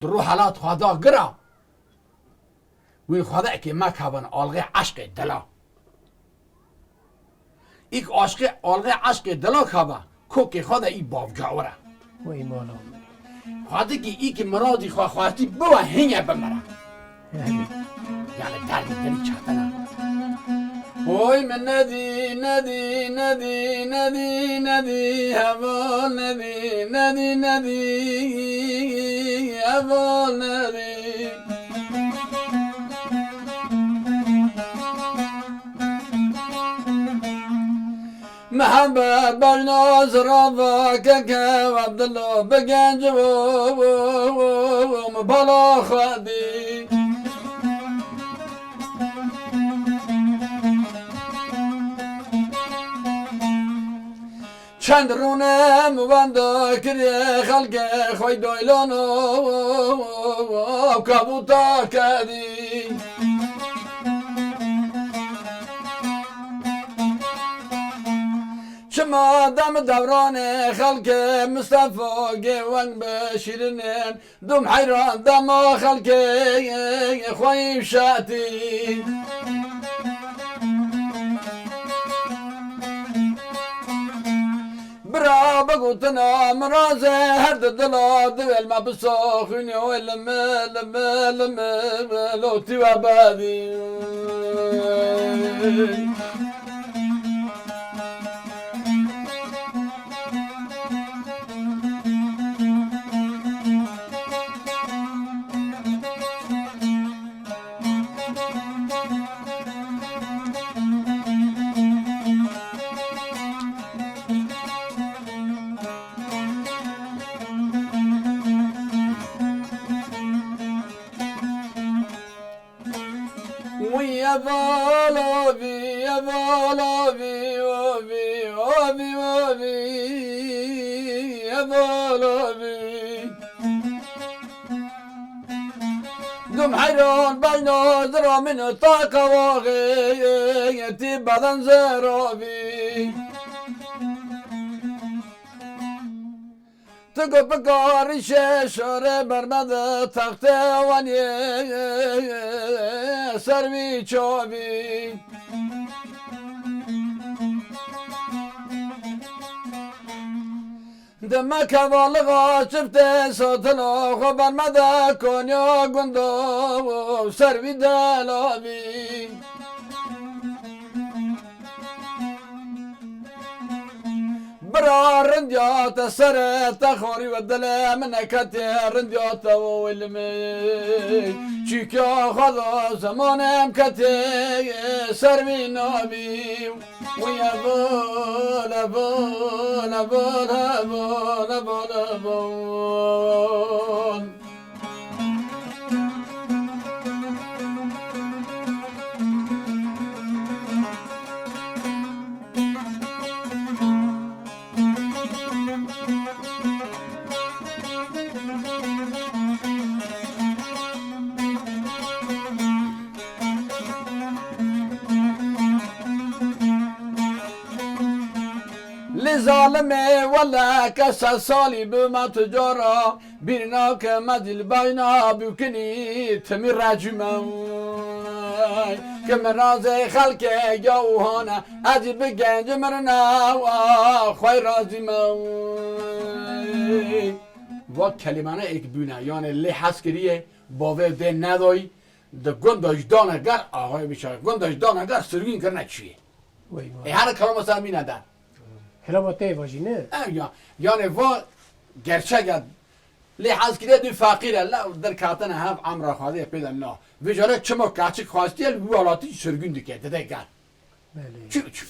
درو حالات خدا گرا وی خدا که ما کابن آلغه عشق دلا ایک آلغه عشق دلا کابا کوک خدا ای باف جاوره وای مالا خدا که ای که مرادی خواستی بوا هنگه بمره یعنی دردی دلی چهتنه وای من ندی ندی ندی ندی ندی هوا ندی ندی ندی هوا ندی محبت بر ناز را و که عبدالله بگنج و بالا خودی چند رونه مبندا کری خلق خوی دویلان و کبوتا کدی شما دم دوران خلق مصطفى گوانگ بشیرنین دوم حیران دم خلق خوی شاتی برا بگوتنا مراز هر دلا دویل ما بساخونی و لم لوتی و بادی ويا بولوبي يا بولوبي وبي وبي وبي يا بولوبي دم حيران بين زرا من الطاقة واغي بدن زرابي تقو بقاري شاشر برمد تخت واني سروي چوبي دمك والغا شفت صوتنا خبر مدى كونيا قندو سروي دلابي برا رنديات سر تخوري ودلا منك رنديات والمي شيكا خذا زمان مكتي سرمي نابي ويا بولا بولا بولا بولا بولا بولا لظالمه ولا كسر صالي بما تجارة بينك مدل بينا بيكني تمر رجما كم رازي خلق جوهانا أجيب جنج مرنا وخير رازما و کلمانه ایک بونه یعنی لی حس کریه باوه ده ندای ده گنداش دانگر آقای بیچاره گنداش دانگر سرگین کرنه چیه وای مالا هر کلمه سامی ندن کلاماته واجینه یعنی و گرچه لی حس کریه دو فقیره لا در کاتن هم امر خواهده پیدا نه ویجاره چما کچک خواستی الوالاتی سرگین دکه ده گر بله چی